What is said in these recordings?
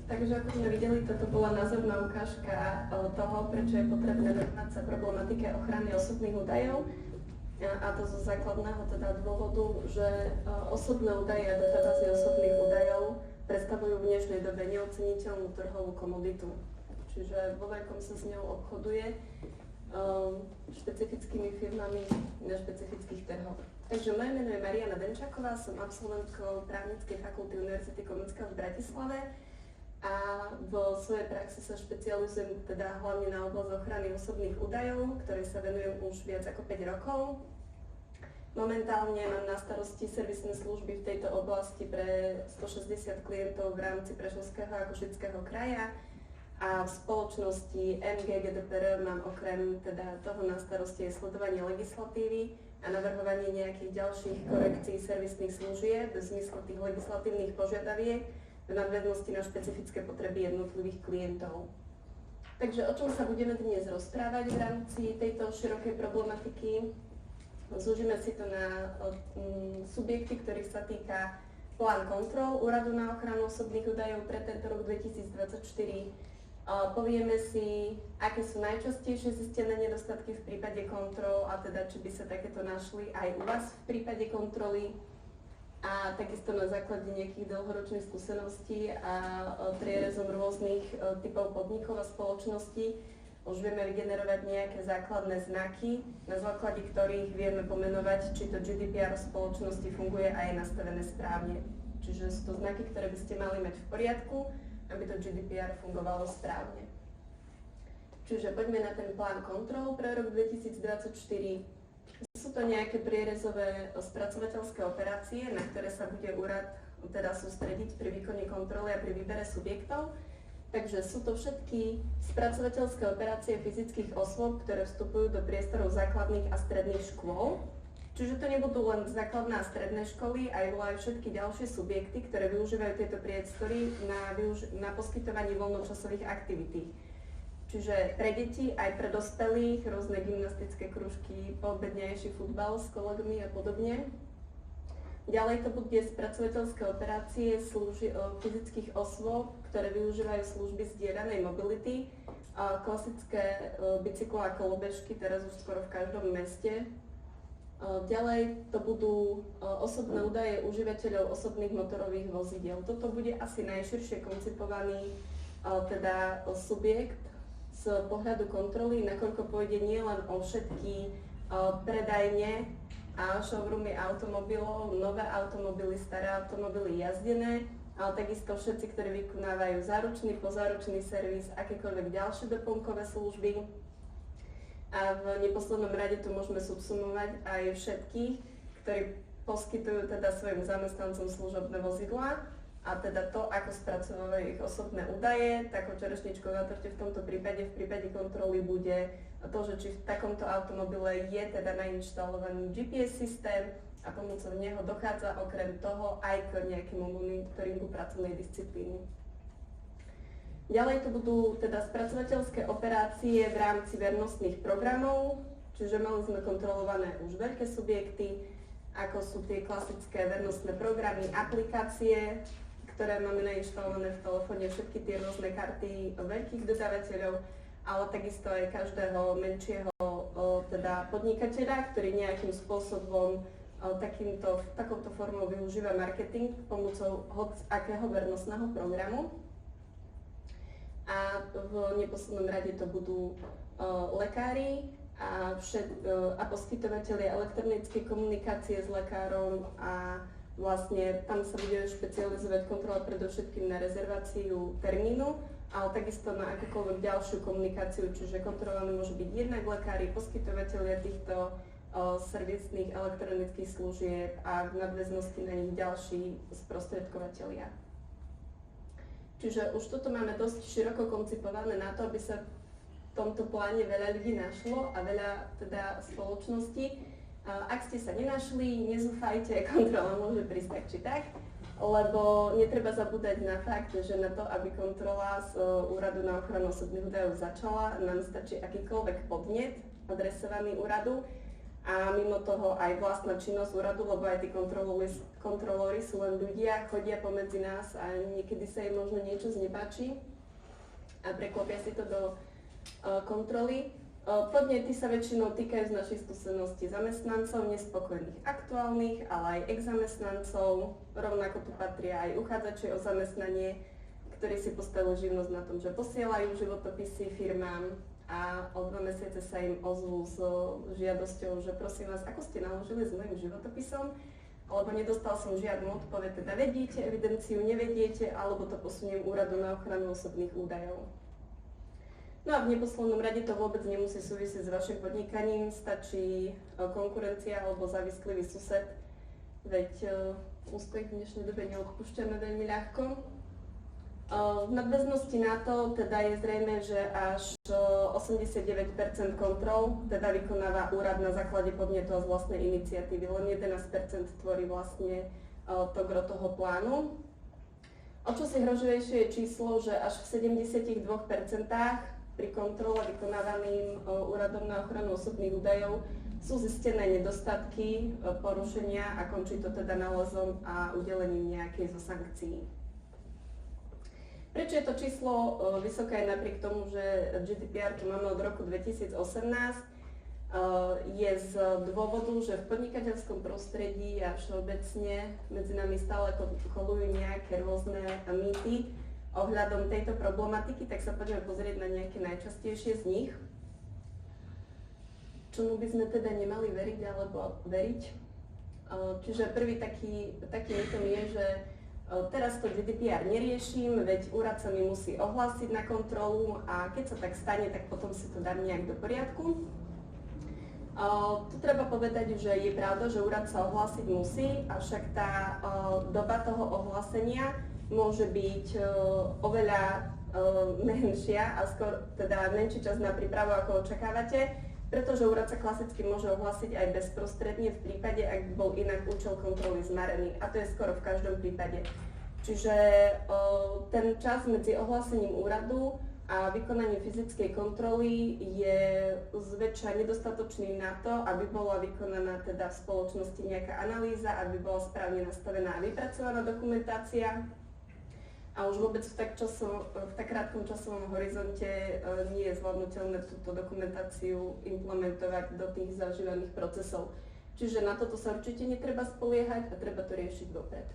Takže ako sme videli, toto bola názorná ukážka toho, prečo je potrebné venovať sa problematike ochrany osobných údajov. A to zo základného teda dôvodu, že osobné údaje a databázy osobných údajov predstavujú v dnešnej dobe neoceniteľnú trhovú komoditu. Čiže vo veľkom sa s ňou obchoduje špecifickými firmami na špecifických trhoch. Takže moje meno je Mariana Denčáková, som absolventkou Právnickej fakulty Univerzity Komenského v Bratislave a vo svojej praxi sa špecializujem teda hlavne na oblasť ochrany osobných údajov, ktorej sa venujem už viac ako 5 rokov. Momentálne mám na starosti servisné služby v tejto oblasti pre 160 klientov v rámci Prešovského a Košického kraja a v spoločnosti MG GDPR mám okrem teda toho na starosti sledovanie legislatívy a navrhovanie nejakých ďalších korekcií servisných služieb v zmysle tých legislatívnych požiadaviek v nadväznosti na špecifické potreby jednotlivých klientov. Takže o čom sa budeme dnes rozprávať v rámci tejto širokej problematiky? Zúžime si to na subjekty, ktorých sa týka plán kontrol Úradu na ochranu osobných údajov pre tento rok 2024. Povieme si, aké sú najčastejšie zistené nedostatky v prípade kontrol a teda či by sa takéto našli aj u vás v prípade kontroly. A takisto na základe nejakých dlhoročných skúseností a prierezom rôznych typov podnikov a spoločností už vieme vygenerovať nejaké základné znaky, na základe ktorých vieme pomenovať, či to GDPR v spoločnosti funguje a je nastavené správne. Čiže sú to znaky, ktoré by ste mali mať v poriadku, aby to GDPR fungovalo správne. Čiže poďme na ten plán kontrol pre rok 2024. Sú to nejaké prierezové spracovateľské operácie, na ktoré sa bude úrad teda sústrediť pri výkone kontroly a pri výbere subjektov. Takže sú to všetky spracovateľské operácie fyzických osôb, ktoré vstupujú do priestorov základných a stredných škôl. Čiže to nebudú len základné a stredné školy, aj všetky ďalšie subjekty, ktoré využívajú tieto priestory na poskytovanie voľnočasových aktivít. Čiže pre deti, aj pre dospelých, rôzne gymnastické kružky, poobednejší futbal s kolegmi a podobne. Ďalej to bude spracovateľské operácie fyzických osôb, ktoré využívajú služby zdieľanej mobility, klasické bicyklo a kolobežky, teraz už skoro v každom meste. Ďalej to budú osobné údaje užívateľov osobných motorových vozidiel. Toto bude asi najširšie koncipovaný teda subjekt z pohľadu kontroly, nakoľko pôjde nielen o všetky predajne a showroomy automobilov, nové automobily, staré automobily jazdené, ale takisto všetci, ktorí vykonávajú záručný, pozáručný servis, akékoľvek ďalšie doplnkové služby. A v neposlednom rade tu môžeme subsumovať aj všetkých, ktorí poskytujú teda svojim zamestnancom služobné vozidlá a teda to, ako spracovávajú ich osobné údaje. Takou čerešničkou na torte v tomto prípade, v prípade kontroly bude to, že či v takomto automobile je teda nainštalovaný GPS systém a pomocou neho dochádza okrem toho aj k nejakému monitoringu pracovnej disciplíny. Ďalej to budú teda spracovateľské operácie v rámci vernostných programov, čiže mali sme kontrolované už veľké subjekty, ako sú tie klasické vernostné programy, aplikácie, ktoré máme nainštalované v telefóne, všetky tie rôzne karty veľkých dodávateľov, ale takisto aj každého menšieho teda podnikateľa, ktorý nejakým spôsobom takouto formou využíva marketing pomocou akého vernostného programu. A v neposlednom rade to budú lekári a poskytovatelia elektronickej komunikácie s lekárom a vlastne tam sa bude špecializovať kontrola predovšetkým na rezerváciu termínu, ale takisto na akúkoľvek ďalšiu komunikáciu, čiže kontrolovaní môžu byť jednak lekári, poskytovatelia týchto servisných elektronických služieb a v nadväznosti na nich ďalší sprostredkovatelia. Čiže už toto máme dosť široko koncipované na to, aby sa v tomto pláne veľa ľudí našlo a veľa teda spoločností. Ak ste sa nenašli, nezúfajte, kontrola môže prísť tak či tak, lebo netreba zabúdať na fakt, že na to, aby kontrola z Úradu na ochranu osobných údajov začala, nám stačí akýkoľvek podnet adresovaný úradu a mimo toho aj vlastná činnosť úradu, lebo aj tí kontrolóri sú len ľudia, chodia pomedzi nás a niekedy sa im možno niečo znepáči a preklopia si to do kontroly. Podnety sa väčšinou týkajú z našich skúseností zamestnancov, nespokojných aktuálnych, ale aj ex-zamestnancov. Rovnako tu patria aj uchádzači o zamestnanie, ktorí si postavili živnosť na tom, že posielajú životopisy firmám a o 2 mesiace sa im ozvú s žiadosťou, že prosím vás, ako ste naložili s mojím životopisom, alebo nedostal som žiadnu odpoveď, teda vediete evidenciu, nevediete, alebo to posuniem úradu na ochranu osobných údajov. No a v neposlednom rade to vôbec nemusí súvisieť s vašim podnikaním, stačí konkurencia alebo závisklivý sused, veď úspech v dnešnej dobe neodpúšťame veľmi ľahko. V nadväznosti na to teda je zrejme, že až 89% kontrol teda vykonáva úrad na základe podnetu a z vlastnej iniciatívy, len 11% tvorí vlastne to gro toho plánu. O čo si hrožujejšie je číslo, že až v 72% pri kontrole vykonávaným úradom na ochranu osobných údajov sú zistené nedostatky, porušenia a končí to teda nálezom a udelením nejakej zo sankcií. Prečo je to číslo vysoké napriek tomu, že GDPR tu máme od roku 2018? Je z dôvodu, že v podnikateľskom prostredí a všeobecne medzi nami stále kolujú nejaké rôzne mýty ohľadom tejto problematiky, tak sa poďme pozrieť na nejaké najčastejšie z nich. Čomu by sme teda nemali veriť alebo veriť? Čiže prvý taký mýtom je, že teraz to GDPR neriešim, veď úrad sa mi musí ohlásiť na kontrolu a keď sa tak stane, tak potom si to dám nejak do poriadku. Tu treba povedať, že je pravda, že úrad sa ohlásiť musí, avšak tá doba toho ohlásenia môže byť oveľa menšia a skôr teda menší čas na prípravu, ako očakávate, pretože úrad sa klasicky môže ohlásiť aj bezprostredne v prípade, ak by bol inak účel kontroly zmarený, a to je skoro v každom prípade. Čiže ten čas medzi ohlásením úradu a vykonaním fyzickej kontroly je zväčša nedostatočný na to, aby bola vykonaná teda v spoločnosti nejaká analýza, aby bola správne nastavená a vypracovaná dokumentácia. A už vôbec v tak krátkom časovom horizonte nie je zvládnutelné túto dokumentáciu implementovať do tých zažívaných procesov. Čiže na toto sa určite netreba spoliehať a treba to riešiť vopred.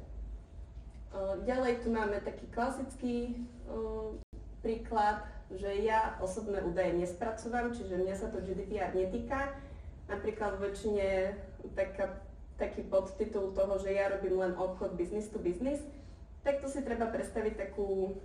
Ďalej tu máme taký klasický príklad, že ja osobné údaje nespracúvam, čiže mňa sa to GDPR netýka. Napríklad v väčšine taký podtitul toho, že ja robím len obchod business to business, tak tu si treba predstaviť takú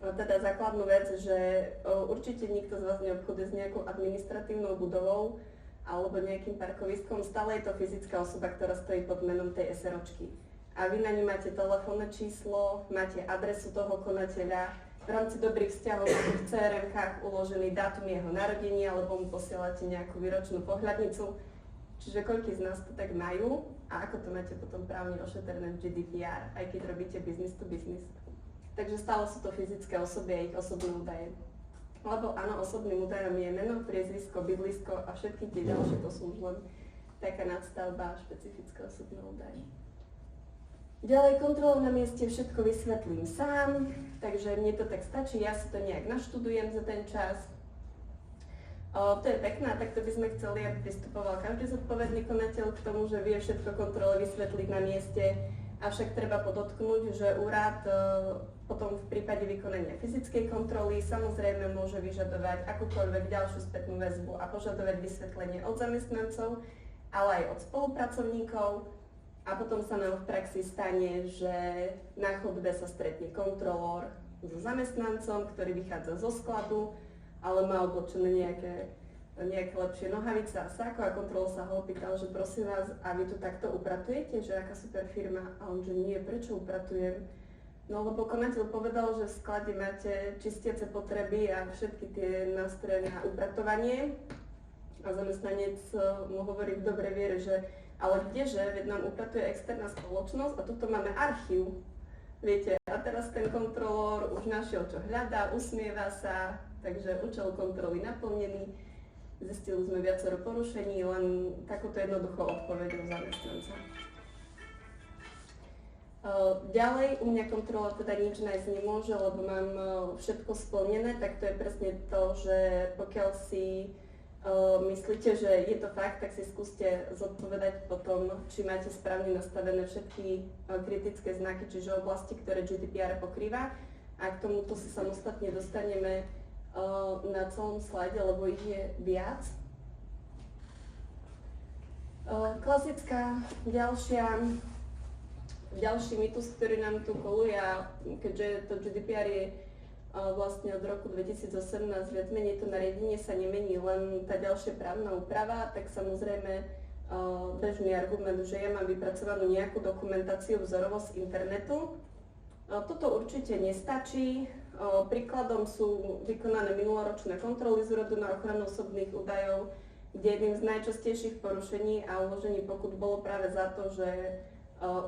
teda základnú vec, že určite nikto z vás neobchoduje s nejakou administratívnou budovou alebo nejakým parkoviskom, stále je to fyzická osoba, ktorá stojí pod menom tej SROčky. A vy na ňu máte telefónne číslo, máte adresu toho konateľa, v rámci dobrých vzťahov máte v CRM-kách uložený dátum jeho narodenia, alebo mu posielate nejakú výročnú pohľadnicu. Čiže koľký z nás to tak majú a ako to máte potom právne ošetrené v GDPR, aj keď robíte business to business. Takže stále sú to fyzické osoby a ich osobné údaje. Lebo áno, osobným údajom je meno, priezvisko, bydlisko a všetky tie ďalšie, to sú už len taká nadstavba a špecifické osobné údaje. Ďalej kontrolu na mieste všetko vysvetlím sám, takže mne to tak stačí, ja si to nejak naštudujem za ten čas. To je pekné, takto by sme chceli, aby pristupoval každý zodpovedný konateľ k tomu, že vie všetko kontrole vysvetliť na mieste, avšak treba podotknúť, že úrad potom v prípade vykonania fyzickej kontroly samozrejme môže vyžadovať akúkoľvek ďalšiu spätnú väzbu a požadovať vysvetlenie od zamestnancov, ale aj od spolupracovníkov. A potom sa nám v praxi stane, že na chodbe sa stretne kontrolór so zamestnancom, ktorý vychádza zo skladu, ale má oblečené nejaké lepšie nohavice a sáko a kontrolór sa ho opýtal, že prosím vás, a vy tu takto upratujete, že aká super firma? A on, že nie, prečo upratujem? No lebo konateľ povedal, že v sklade máte čistiace potreby a všetky tie nástroje na upratovanie. A zamestnanec mu hovorí v dobrej viere, že ale kdeže, veď nám upratuje externá spoločnosť a tuto máme archív. Viete, a teraz ten kontrolór už našiel, čo hľadá, usmieva sa, takže účel kontroly naplnený. Zistili sme viacero porušení len takúto jednoduchou odpoveďou zamestnanca. Ďalej u mňa kontrola teda nič nájsť nemôže, lebo mám všetko splnené, tak to je presne to, že pokiaľ si myslíte, že je to fakt, tak si skúste zodpovedať potom, či máte správne nastavené všetky kritické znaky, čiže oblasti, ktoré GDPR pokrýva. A k tomuto si samostatne dostaneme na celom slajde, lebo ich je viac. Klasická ďalší mýtus, ktorý nám tu koluje, keďže to GDPR je vlastne od roku 2018, viac menej to nariadenie sa nemení, len tá ďalšia právna úprava, tak samozrejme bežný argument, že ja mám vypracovanú nejakú dokumentáciu vzorovo z internetu. Toto určite nestačí. Príkladom sú vykonané minuloročné kontroly z Úradu na ochranu osobných údajov, kde jedným z najčastejších porušení a uložení pokut bolo práve za to, že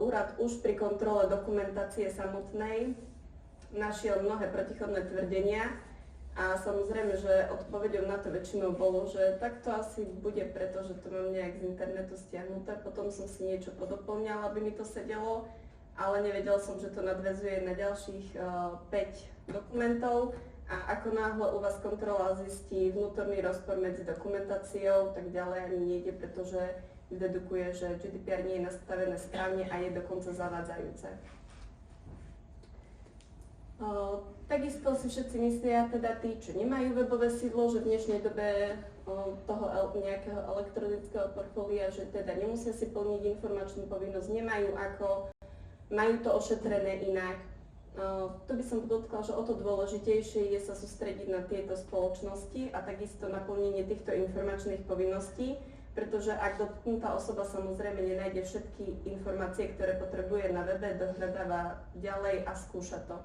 úrad už pri kontrole dokumentácie samotnej našiel mnohé protichodné tvrdenia a samozrejme, že odpoveďou na to väčšinou bolo, že tak to asi bude, pretože to mám nejak z internetu stiahnuté. Potom som si niečo podoplňala, aby mi to sedelo, ale nevedel som, že to nadväzuje na ďalších 5 dokumentov a ako náhle u vás kontrola zistí vnútorný rozpor medzi dokumentáciou, tak ďalej ani nejde, pretože dedukuje, že GDPR nie je nastavené správne a je dokonca zavádzajúce. Takisto si všetci myslia, teda tí, čo nemajú webové sídlo, že v dnešnej dobe toho nejakého elektronického portfólia, že teda nemusia si plniť informačnú povinnosť, nemajú ako, majú to ošetrené inak. Tu by som podotkla, že o to dôležitejšie je sa sústrediť na tieto spoločnosti a takisto na plnenie týchto informačných povinností, pretože ak dotknutá osoba samozrejme nenájde všetky informácie, ktoré potrebuje na webe, dohľadáva ďalej a skúša to.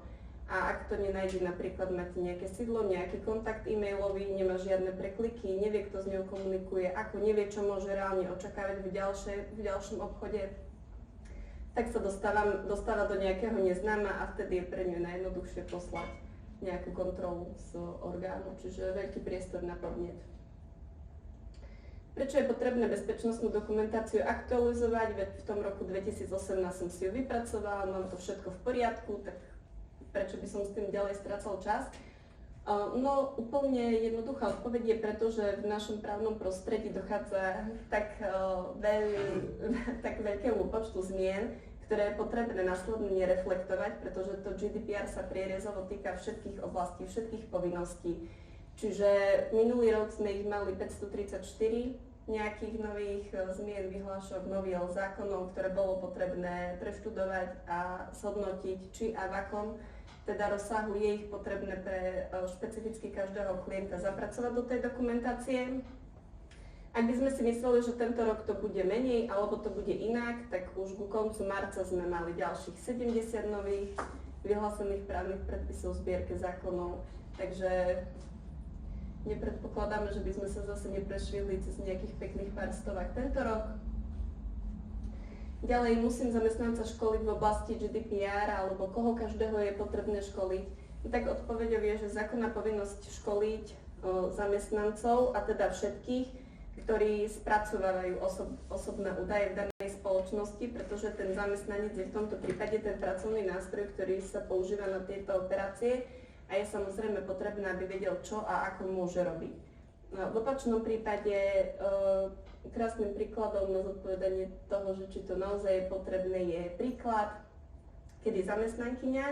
A ak to nenájde, napríklad máte nejaké sídlo, nejaký kontakt e-mailový, nemá žiadne prekliky, nevie, kto s ňou komunikuje, ako nevie, čo môže reálne očakávať v ďalšom obchode, tak sa dostáva do nejakého neznáma a vtedy je pre ňu najjednoduchšie poslať nejakú kontrolu z orgánu, čiže veľký priestor na podnet. Prečo je potrebné bezpečnostnú dokumentáciu aktualizovať? Veď v tom roku 2018 som si ju vypracovala, mám to všetko v poriadku, tak prečo by som s tým ďalej strácal čas? No úplne jednoduchá odpoveď je preto, že v našom právnom prostredí dochádza tak veľkému počtu zmien, ktoré je potrebné následne reflektovať, pretože to GDPR sa prierezovo týka všetkých oblastí, všetkých povinností. Čiže minulý rok sme ich mali 534 nejakých nových zmien, vyhlášok, noviel, zákonov, ktoré bolo potrebné preštudovať a zhodnotiť, či a v akom teda rozsahu je ich potrebné pre špecificky každého klienta zapracovať do tej dokumentácie. Ak by sme si mysleli, že tento rok to bude menej alebo to bude inak, tak už ku koncu marca sme mali ďalších 70 nových vyhlásených právnych predpisov v zbierke zákonov. Takže nepredpokladáme, že by sme sa zase neprešvihli cez nejakých pekných pár stovák tento rok. Ďalej musím zamestnanca školiť v oblasti GDPR alebo koho každého je potrebné školiť. Tak odpoveďou je, že zákonná povinnosť školiť zamestnancov a teda všetkých, ktorí spracovávajú osobné údaje v danej spoločnosti, pretože ten zamestnanec je v tomto prípade ten pracovný nástroj, ktorý sa používa na tieto operácie a je samozrejme potrebné, aby vedel, čo a ako môže robiť. No, v opačnom prípade krásnym príkladom na zodpovedanie toho, že či to naozaj je potrebné, je príklad, kedy zamestnankyňa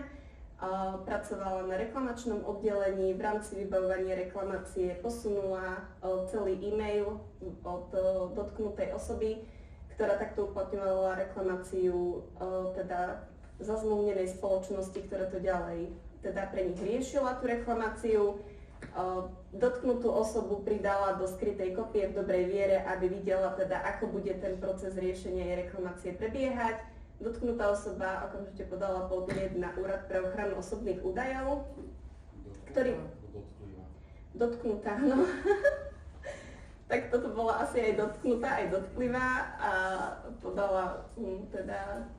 pracovala na reklamačnom oddelení, v rámci vybavovania reklamácie posunula celý e-mail od dotknutej osoby, ktorá takto uplatňovala reklamáciu teda zazmluvnenej spoločnosti, ktorá to ďalej teda pre nich riešila tú reklamáciu. Dotknutú osobu pridala do skrytej kopie v dobrej viere, aby videla teda, ako bude ten proces riešenia jej reklamácie prebiehať. Dotknutá osoba okamžite podala podnet na Úrad pre ochranu osobných údajov, ktorý... Dotknutá, no. Tak toto bola asi aj dotknutá, aj dotklivé a podala teda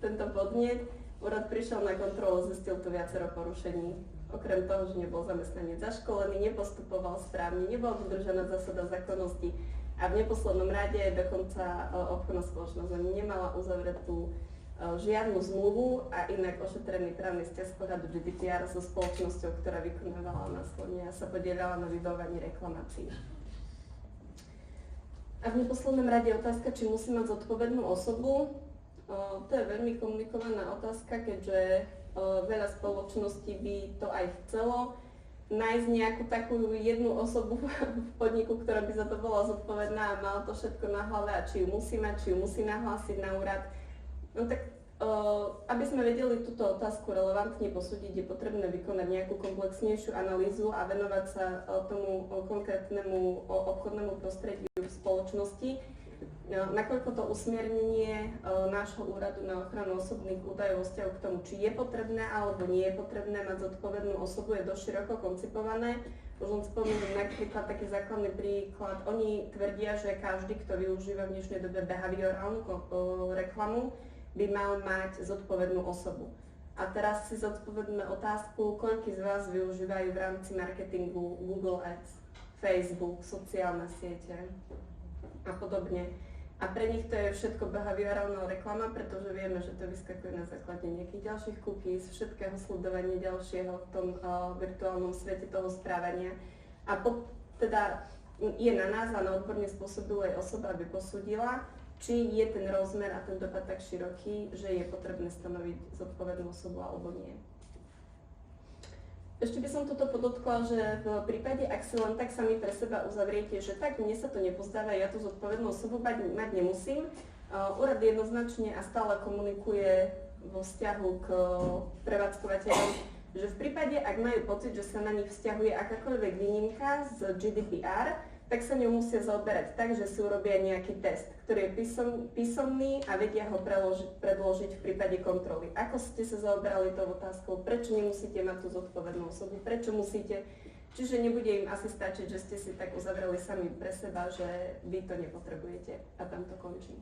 tento podnet. Úrad prišiel na kontrolu, zistil tu viacero porušení Okrem toho, že nebol zamestnanec zaškolený, nepostupoval správne, nebola dodržaná zásada zákonnosti a v neposlednom rade dokonca obchodná spoločnosť nemala uzavretú žiadnu zmluvu a inak ošetrený právny vzťah z pohľadu GDPR so spoločnosťou, ktorá vykonávala následne a sa podieľala na vybavovaní reklamácií. A v neposlednom rade otázka, či musí mať zodpovednú osobu. To je veľmi komunikovaná otázka, keďže veľa spoločností by to aj chcelo. Nájsť nejakú takú jednu osobu v podniku, ktorá by za to bola zodpovedná a mala to všetko na hlave a či ju musí mať, či ju musí nahlásiť na úrad. No tak, aby sme vedeli túto otázku relevantne posúdiť, je potrebné vykonať nejakú komplexnejšiu analýzu a venovať sa tomu konkrétnemu obchodnému prostrediu v spoločnosti. Nakoľko to usmiernenie nášho úradu na ochranu osobných údajov vo vzťahu k tomu, či je potrebné alebo nie je potrebné mať zodpovednú osobu, je dosť široko koncipované. Už len spomeniem napríklad taký základný príklad. Oni tvrdia, že každý, kto využíva v dnešnej dobe behaviorálnu reklamu, by mal mať zodpovednú osobu. A teraz si zodpovedme otázku, koľko z vás využívajú v rámci marketingu Google Ads, Facebook, sociálne siete a podobne. A pre nich to je všetko behaviorálna reklama, pretože vieme, že to vyskakuje na základe nejakých ďalších cookies, všetkého sledovania ďalšieho v tom virtuálnom svete toho správania. A teda je na nás a na odborne spôsobilej osobe, aby posúdila, či je ten rozmer a ten dopad tak široký, že je potrebné stanoviť zodpovednú osobu alebo nie. Ešte by som toto podotkla, že v prípade, ak si len tak sami pre seba uzavriete, že tak mne sa to nepozdáva, ja tú zodpovednú osobu mať nemusím, úrad jednoznačne a stále komunikuje vo vzťahu k prevádzkovateľom, že v prípade, ak majú pocit, že sa na nich vzťahuje akákoľvek výnimka z GDPR, tak sa ňou musia zaoberať tak, že si urobia nejaký test, ktorý je písomný a vedia ho predložiť v prípade kontroly. Ako ste sa zaoberali tou otázkou, prečo nemusíte mať tú zodpovednú osobu, prečo musíte, čiže nebude im asi stačiť, že ste si tak uzavreli sami pre seba, že vy to nepotrebujete a tam to končí.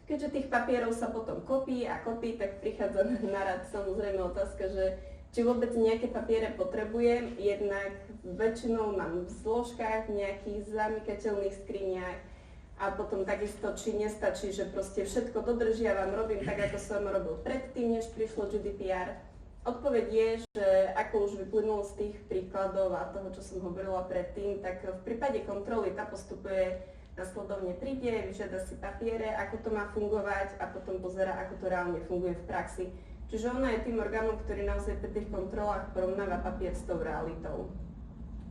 Keďže tých papierov sa potom kopí, tak prichádza na rad samozrejme otázka, že či vôbec nejaké papiere potrebujem, jednak väčšinou mám v zložkách, v nejakých zamykateľných skriniach a potom takisto, či nestačí, že proste všetko dodržiavam, robím tak, ako som robil predtým, než prišlo GDPR. Odpoveď je, že ako už vyplynulo z tých príkladov a toho, čo som hovorila predtým, tak v prípade kontroly tá postupuje nasledovne príde, vyžiada si papiere, ako to má fungovať a potom pozerá, ako to reálne funguje v praxi. Čiže ona je tým orgánom, ktorý naozaj pri tých kontrolách porovnáva papier s tou realitou.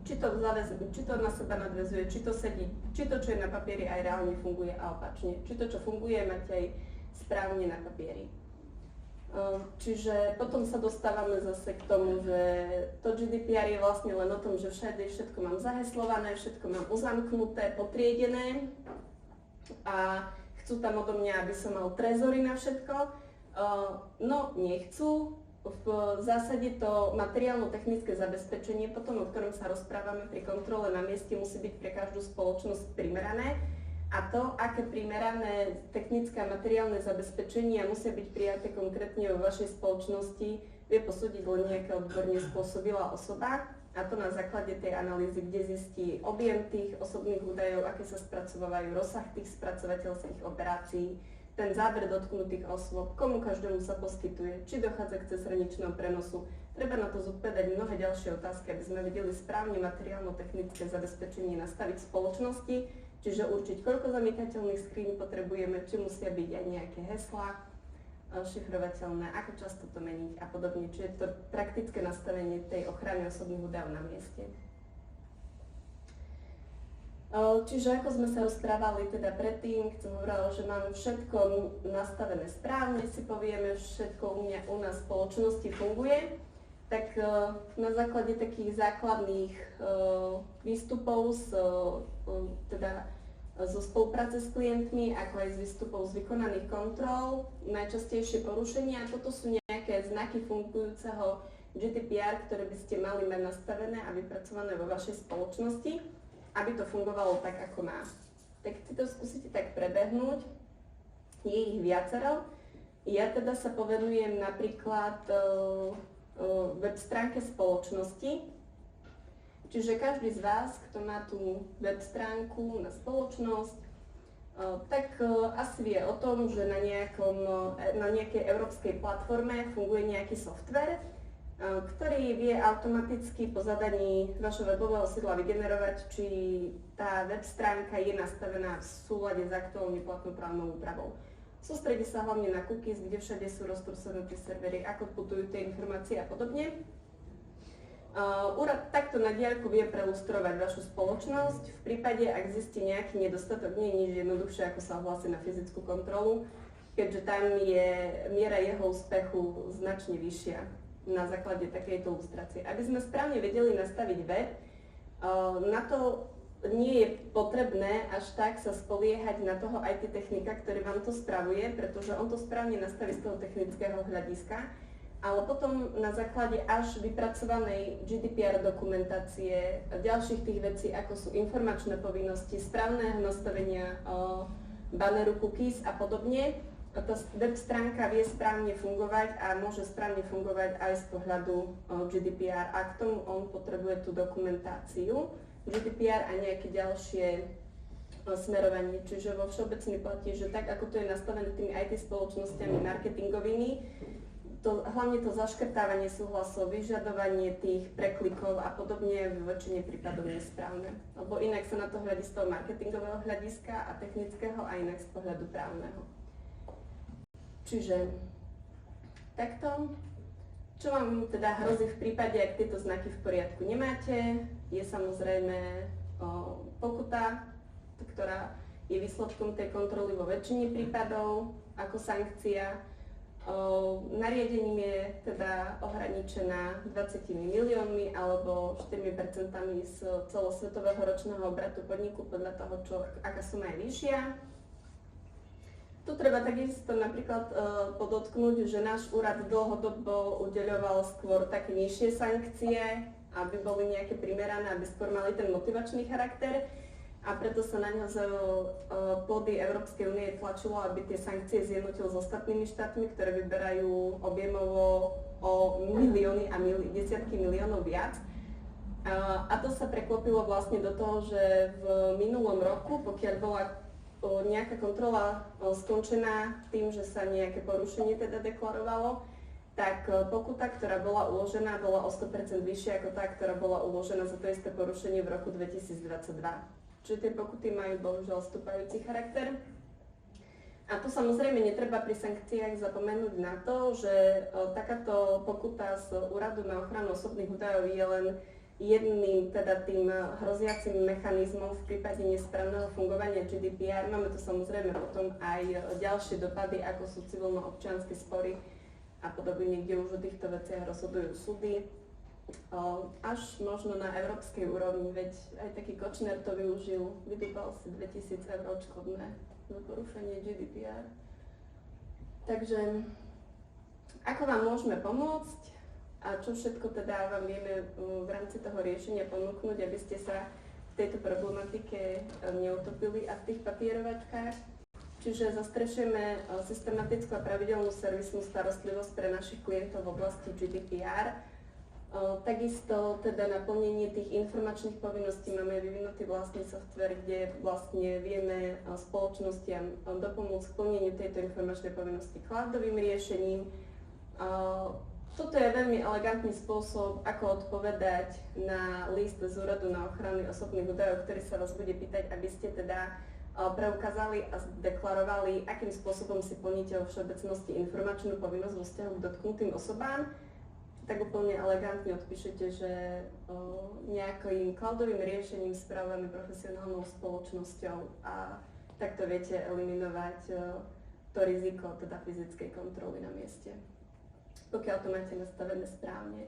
Či to na seba nadväzuje, či to sedí, či to, čo je na papieri, aj reálne funguje a opačne. Či to, čo funguje, máte aj správne na papieri. Čiže potom sa dostávame zase k tomu, že to GDPR je vlastne len o tom, že všade všetko mám zaheslované, všetko mám uzamknuté, potriedené a chcú tam odo mňa, aby som mal trezory na všetko. No, nechcú. V zásade to materiálno-technické zabezpečenie, potom o ktorom sa rozprávame pri kontrole na mieste, musí byť pre každú spoločnosť primerané. A to, aké primerané technické a materiálne zabezpečenia musia byť prijaté konkrétne vo vašej spoločnosti, vie posúdiť len nejaká odborne spôsobilá osoba. A to na základe tej analýzy, kde zistí objem tých osobných údajov, aké sa spracovávajú, rozsah tých spracovateľských operácií, ten záber dotknutých osôb, komu každému sa poskytuje, či dochádza k cezhraničnému prenosu. Treba na to zodpovedať mnohé ďalšie otázky, aby sme vedeli správne materiálno-technické zabezpečenie nastaviť v spoločnosti, čiže určiť, koľko zamykateľných skríň potrebujeme, či musia byť aj nejaké heslá šifrovateľné, ako často to meniť a podobne. Čiže to praktické nastavenie tej ochrany osobných údajov na mieste. Čiže ako sme sa rozprávali teda predtým, som hovorila, že máme všetko nastavené správne, si povieme, všetko u nás v spoločnosti funguje, tak na základe takých základných výstupov zo spolupráce s klientmi, ako aj z výstupov z vykonaných kontrol, najčastejšie porušenia, toto sú nejaké znaky fungujúceho GDPR, ktoré by ste mali mať nastavené a vypracované vo vašej spoločnosti, aby to fungovalo tak, ako má. Tak si to skúsite tak prebehnúť. Je ich viacero. Ja teda sa povenujem napríklad web stránke spoločnosti, čiže každý z vás, kto má tú web stránku na spoločnosť, tak asi vie o tom, že na nejakej európskej platforme funguje nejaký software, ktorý vie automaticky po zadaní vašho webového sídla vygenerovať, či tá web stránka je nastavená v súlade s aktuálne platnou právnou úpravou. Sústredí sa hlavne na cookies, kde všade sú roztrúsené tie servery, ako putujú tie informácie a podobne. Úrad takto na diaľku vie prelustrovať vašu spoločnosť. V prípade, ak zistí nejaký nedostatok, nie je nič jednoduchšie, ako sa ohlásiť na fyzickú kontrolu, keďže tam je miera jeho úspechu značne vyššia na základe takejto lustrácie. Aby sme správne vedeli nastaviť web, na to nie je potrebné až tak sa spoliehať na toho IT technika, ktorý vám to spravuje, pretože on to správne nastaví z toho technického hľadiska, ale potom na základe až vypracovanej GDPR dokumentácie, ďalších tých vecí, ako sú informačné povinnosti, správneho nastavenia banneru cookies a podobne, tá web stránka vie správne fungovať a môže správne fungovať aj z pohľadu GDPR, a k tomu on potrebuje tú dokumentáciu GDPR a nejaké ďalšie smerovanie. Čiže vo všeobecne platí, že tak ako to je nastavené tými IT spoločnosťami marketingovými, hlavne to zaškrtávanie súhlasov, vyžadovanie tých preklikov a podobne v väčšine prípadov nie je správne. Lebo inak sa na to hľadí z toho marketingového hľadiska a technického a inak z pohľadu právneho. Čiže takto. Čo vám teda hrozí v prípade, ak tieto znaky v poriadku nemáte, je samozrejme pokuta, ktorá je výsledkom tej kontroly vo väčšine prípadov ako sankcia. Nariadením je teda ohraničená 20 miliónmi alebo 4% z celosvetového ročného obratu podniku podľa toho, aká suma je vyššia. Tu treba takisto napríklad podotknúť, že náš úrad dlhodobo udeľoval skôr také nižšie sankcie, aby boli nejaké primerané, aby skôr mali ten motivačný charakter, a preto sa na ňo z pôdy Európskej únie tlačilo, aby tie sankcie zjednotil s ostatnými štátmi, ktoré vyberajú objemovo o milióny a desiatky miliónov viac. A to sa preklopilo vlastne do toho, že v minulom roku, pokiaľ bola nejaká kontrola skončená tým, že sa nejaké porušenie teda deklarovalo, tak pokuta, ktorá bola uložená, bola o 100% vyššia ako tá, ktorá bola uložená za to isté porušenie v roku 2022. Čiže tie pokuty majú bohužiaľ stúpajúci charakter. A tu samozrejme netreba pri sankciách zapomenúť na to, že takáto pokuta z Úradu na ochranu osobných údajov je len jedným teda tým hroziacim mechanizmom v prípade nesprávneho fungovania GDPR. Máme tu samozrejme potom aj ďalšie dopady, ako sú civilno-občianske spory a podobne, kde už o týchto veciach rozhodujú súdy. Až možno na európskej úrovni, veď aj taký Kočner to využil, vydúpal si 2000 eur odškodné za porušenie GDPR. Takže ako vám môžeme pomôcť a čo všetko teda vám vieme v rámci toho riešenia ponúknuť, aby ste sa v tejto problematike neutopili a v tých papierovačkách. Čiže zastrešujeme systematickú a pravidelnú servisnú starostlivosť pre našich klientov v oblasti GDPR. Takisto teda na plnenie tých informačných povinností máme vyvinutý vlastný software, kde vlastne vieme spoločnostiam dopomôcť k plneniu tejto informačnej povinnosti cloudovým riešením. Toto je veľmi elegantný spôsob, ako odpovedať na list z Úradu na ochranu osobných údajov, ktorý sa vás bude pýtať, aby ste teda preukázali a deklarovali, akým spôsobom si plníte vo všeobecnosti informačnú povinnosť vo vzťahu k dotknutým osobám. Tak úplne elegantne odpíšete, že nejakým cloudovým riešením spravujeme profesionálnou spoločnosťou a takto viete eliminovať to riziko teda fyzickej kontroly na mieste, pokiaľ to máte nastavené správne.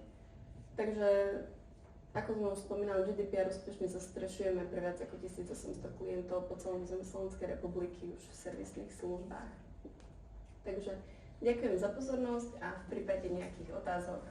Takže, ako sme už spomínali, GDPR úspešne zastrešujeme pre viac ako 1800 klientov po celom území Slovenskej republiky už v servisných službách. Takže ďakujem za pozornosť a v prípade nejakých otázok